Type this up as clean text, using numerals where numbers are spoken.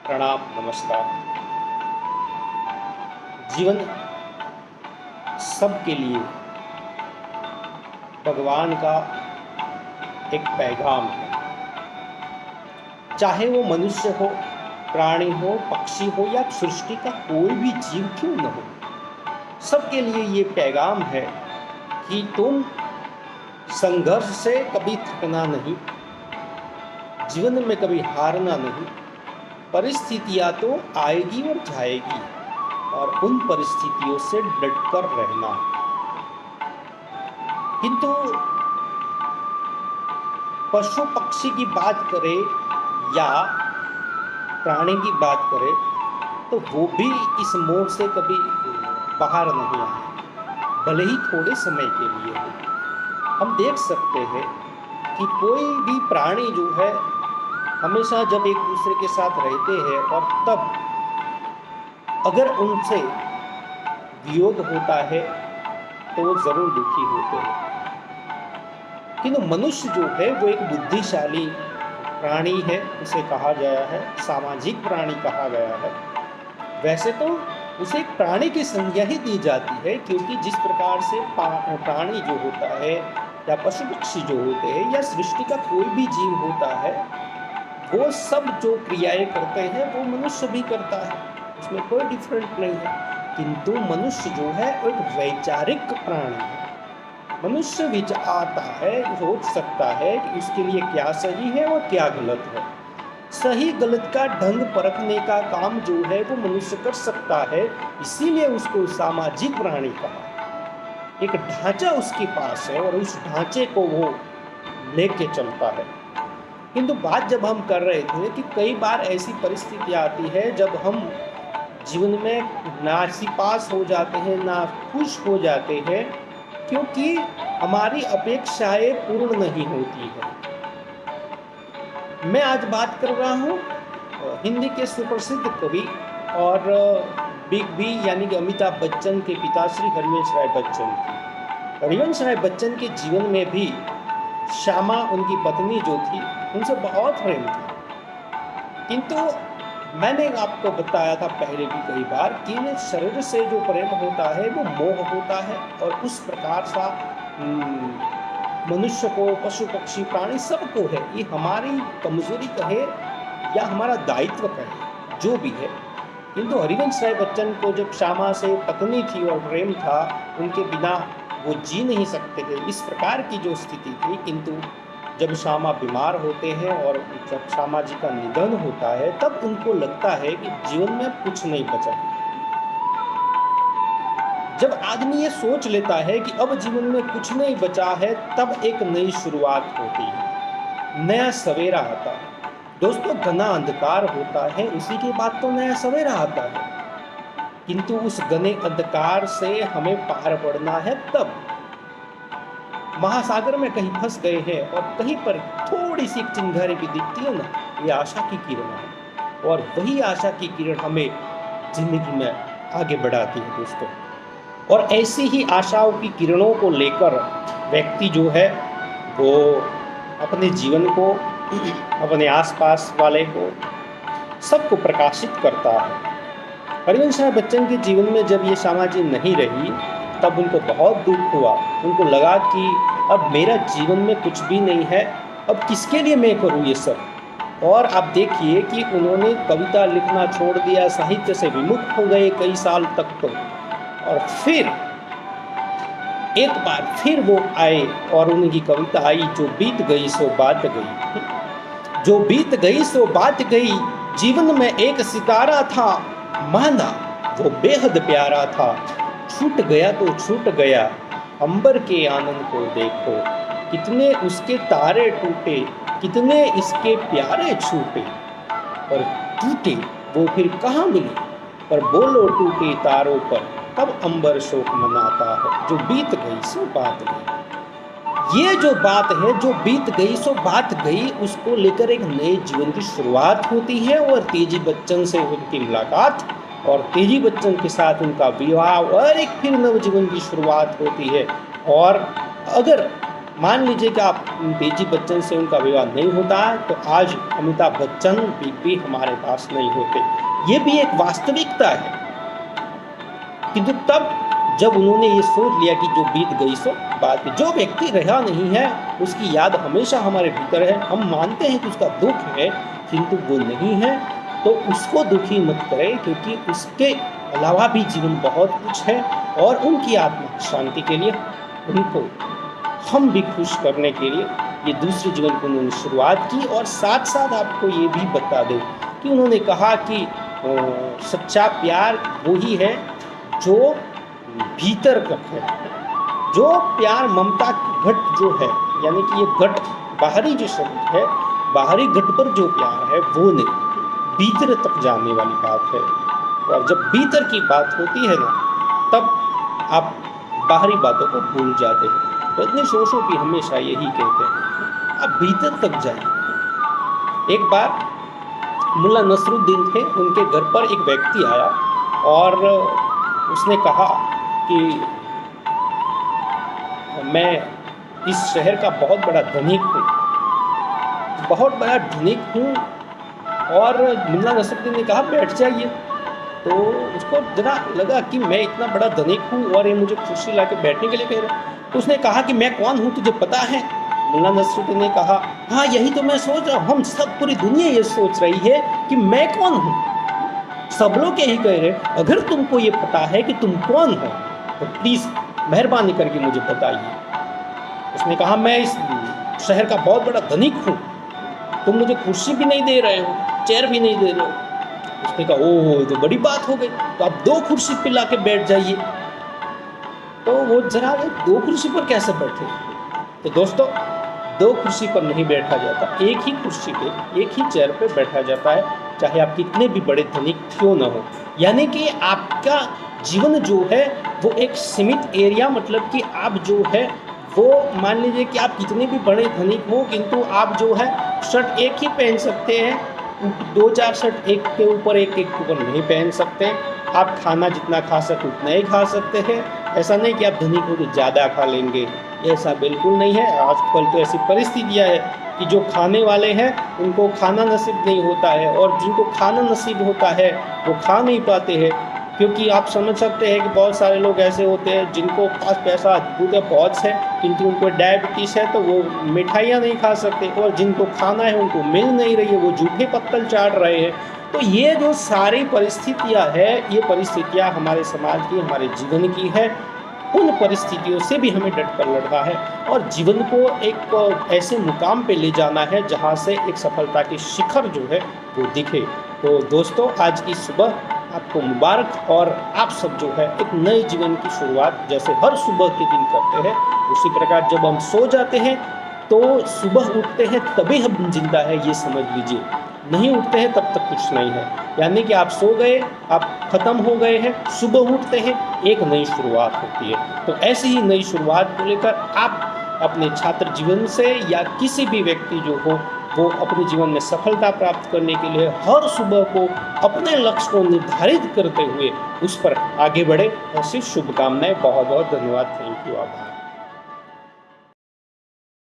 प्रणाम, नमस्कार। जीवन सबके लिए भगवान का एक पैगाम है। चाहे वो मनुष्य हो, प्राणी हो, पक्षी हो या सृष्टि का कोई भी जीव क्यों न हो, सबके लिए ये पैगाम है कि तुम संघर्ष से कभी थकना नहीं, जीवन में कभी हारना नहीं। परिस्थितियां तो आएगी और जाएगी और उन परिस्थितियों से डटकर रहना। किंतु पशु पक्षी की बात करें या प्राणी की बात करें तो वो भी इस मोह से कभी बाहर नहीं आए, भले ही थोड़े समय के लिए हो। हम देख सकते हैं कि कोई भी प्राणी जो है हमेशा जब एक दूसरे के साथ रहते हैं और तब अगर उनसे वियोग होता है तो वो जरूर दुखी होते हैं। किंतु मनुष्य जो है वो एक बुद्धिशाली प्राणी है, उसे कहा गया है सामाजिक प्राणी कहा गया है। वैसे तो उसे एक प्राणी की संज्ञा ही दी जाती है, क्योंकि जिस प्रकार से प्राणी जो होता है या पशु पक्षी जो होते हैं या सृष्टि का कोई भी जीव होता है, वो सब जो क्रियाएं करते हैं वो मनुष्य भी करता है, उसमें कोई डिफरेंट नहीं है। किंतु मनुष्य जो है वो एक वैचारिक प्राणी है। मनुष्य विचारता है, सोच सकता है कि उसके लिए क्या सही है और क्या गलत है। सही गलत का ढंग परखने का काम जो है वो मनुष्य कर सकता है, इसीलिए उसको सामाजिक प्राणी कहा। एक ढांचा उसके पास है और उस ढांचे को वो लेके चलता है। किंतु बात जब हम कर रहे थे कि कई बार ऐसी परिस्थिति आती है जब हम जीवन में नासीपास हो जाते हैं, ना खुश हो जाते हैं, क्योंकि हमारी अपेक्षाएं पूर्ण नहीं होती है। मैं आज बात कर रहा हूँ हिंदी के सुप्रसिद्ध कवि और बिग बी यानी कि अमिताभ बच्चन के पिता श्री हरिवंश राय बच्चन की। हरिवंश राय बच्चन के जीवन में भी श्यामा उनकी पत्नी जो थी उनसे बहुत प्रेम था। किंतु मैंने आपको बताया था पहले भी कई बार कि शरीर से जो प्रेम होता है वो मोह होता है, और उस प्रकार सा मनुष्य को, पशु पक्षी प्राणी सबको है। ये हमारी कमजोरी कहे या हमारा दायित्व कहे, जो भी है। किंतु हरिवंश राय बच्चन को जब श्यामा से पत्नी थी और प्रेम था, उनके बिना वो जी नहीं सकते थे, इस प्रकार की जो स्थिति थी। किंतु जब श्यामा बीमार होते हैं और जब श्यामा जी का निधन होता है, तब उनको लगता है कि जीवन में कुछ नहीं बचा। जब आदमी ये सोच लेता है कि अब जीवन में कुछ नहीं बचा है, तब एक नई शुरुआत होती है, नया सवेरा आता है। दोस्तों, घना अंधकार होता है, उसी के बाद तो नया सवेरा आता है। किंतु उस घने अंधकार से हमें पार पड़ना है। तब महासागर में कहीं फंस गए हैं और कहीं पर थोड़ी सी चिंगारी भी दिखती है ना, ये आशा की किरण है, और वही आशा की किरण हमें जिंदगी में आगे बढ़ाती है दोस्तों। और ऐसी ही आशाओं की किरणों को लेकर व्यक्ति जो है वो अपने जीवन को, अपने आसपास वाले को, सबको प्रकाशित करता है। हरिवंश राय बच्चन के जीवन में जब ये श्यामा जी नहीं रही, तब उनको बहुत दुख हुआ। उनको लगा कि अब मेरा जीवन में कुछ भी नहीं है, अब किसके लिए मैं करूँ ये सब। और आप देखिए कि उन्होंने कविता लिखना छोड़ दिया, साहित्य से विमुख हो गए कई साल तक तो। और फिर एक बार फिर वो आए और उनकी कविता आई, जो बीत गई सो बात गई। जो बीत गई सो बात गई, जीवन में एक सितारा था, माना वो बेहद प्यारा था। छूट गया तो छूट गया, अंबर के आनंद को देखो। कितने उसके तारे टूटे, कितने इसके प्यारे छूटे। पर टूटे वो फिर कहाँ मिले, पर बोलो टूटे तारों पर, तब अंबर शोक मनाता है। जो बीत गई सो बात गई। ये जो बात है, जो बीत गई सो बात गई, उसको लेकर एक नए जीवन की शुरुआत होती है। और तेजी बच्चन से उनकी मुलाकात और तेजी बच्चन के साथ उनका विवाह और एक फिर नव जीवन की शुरुआत होती है। और अगर मान लीजिए कि आप बेटी बच्चन से उनका विवाह नहीं होता है तो आज अमिताभ बच्चन भी हमारे पास नहीं होते। ये भी एक वास्तविकता है। किंतु तब जब उन्होंने ये सोच लिया कि जो बीत गई सो बात है, जो व्यक्ति रहा नहीं है उसकी याद हमेशा हमारे भीतर है। हम मानते हैं कि उसका दुख है किंतु वो नहीं है, तो उसको दुखी मत करें, क्योंकि उसके अलावा भी जीवन बहुत कुछ है। और उनकी आत्मा शांति के लिए, उनको हम भी खुश करने के लिए ये दूसरे जीवन की उन्होंने शुरुआत की। और साथ साथ आपको ये भी बता दें कि उन्होंने कहा कि सच्चा प्यार वही है जो भीतर का है, जो प्यार ममता की घट जो है, यानी कि ये घट बाहरी जो शब्द है, बाहरी घट पर जो प्यार है वो नहीं, भीतर तक जाने वाली बात है। और जब भीतर की बात होती है ना, तब आप बाहरी बातों को भूल जाते हैं। रजनीश ओशो भी हमेशा यही कहते हैं, आप भीतर तक जाइए। एक बार मुल्ला नसरुद्दीन थे, उनके घर पर एक व्यक्ति आया और उसने कहा कि मैं इस शहर का बहुत बड़ा धनिक हूँ, बहुत बड़ा धनिक हूँ। और मुल्ला नसरुद्दीन ने कहा बैठ जाइए। तो उसको जरा लगा कि मैं इतना बड़ा धनिक हूँ और ये मुझे कुर्सी ला के बैठने के लिए कह रहा है। तो उसने कहा कि मैं कौन हूँ तुझे पता है? मुल्ला नसरुद्दीन ने कहा हाँ यही तो मैं सोच रहा हूँ, हम सब पूरी दुनिया ये सोच रही है कि मैं कौन हूँ। सब लोग यही कह रहे, अगर तुमको ये पता है कि तुम कौन हो तो प्लीज़ मेहरबानी करके मुझे बताइए। उसने कहा मैं इस शहर का बहुत बड़ा धनिक हूँ, तुम मुझे कुर्सी भी नहीं दे रहे हो, चेयर भी नहीं दे रहे हो। उसने कहा ओह तो बड़ी बात हो गई, तो आप 2 कुर्सी पे ला के बैठ जाइए। तो वो जरा 2 कुर्सी पर कैसे बैठे? तो दोस्तों 2 कुर्सी पर नहीं बैठा जाता, एक ही कुर्सी पे, एक ही चेयर पे बैठा जाता है, चाहे आप कितने भी बड़े धनिक क्यों न हो। यानी कि आपका जीवन जो है वो एक सीमित एरिया, मतलब कि आप जो है वो मान लीजिए कि आप कितने भी बड़े धनिक हो, किंतु आप जो है शर्ट एक ही पहन सकते हैं, 2-4 शर्ट एक के ऊपर एक ऊपर नहीं पहन सकते। आप खाना जितना खा सकते उतना ही खा सकते हैं। ऐसा नहीं कि आप धनिक हो तो ज़्यादा खा लेंगे, ऐसा बिल्कुल नहीं है। आजकल तो ऐसी परिस्थितियाँ है कि जो खाने वाले हैं उनको खाना नसीब नहीं होता है, और जिनको खाना नसीब होता है वो खा नहीं पाते हैं। क्योंकि आप समझ सकते हैं कि बहुत सारे लोग ऐसे होते हैं जिनको पास पैसा बहुत है किंतु उनको डायबिटीज़ है, तो वो मिठाइयाँ नहीं खा सकते, और जिनको खाना है उनको मिल नहीं रही है, वो जूठे पत्तल चाट रहे हैं। तो ये जो सारी परिस्थितियाँ है, ये परिस्थितियाँ हमारे समाज की, हमारे जीवन की है। उन परिस्थितियों से भी हमें डट कर लड़ना है और जीवन को एक ऐसे मुकाम पे ले जाना है जहाँ से एक सफलता की शिखर जो है वो दिखे। तो दोस्तों आज की सुबह आपको मुबारक, और आप सब जो है एक नए जीवन की शुरुआत जैसे हर सुबह के दिन करते हैं, उसी प्रकार जब हम सो जाते हैं तो सुबह उठते हैं तभी हम जिंदा है, ये समझ लीजिए। नहीं उठते हैं तब तक कुछ नहीं है। यानी कि आप सो गए, आप ख़त्म हो गए हैं, सुबह उठते हैं, एक नई शुरुआत होती है। तो ऐसी ही नई शुरुआत को लेकर आप अपने छात्र जीवन से या किसी भी व्यक्ति जो हो वो अपने जीवन में सफलता प्राप्त करने के लिए हर सुबह को अपने लक्ष्य को निर्धारित करते हुए उस पर आगे बढ़े। ऐसी शुभकामनाएं। बहुत बहुत धन्यवाद। Thank you. आभार।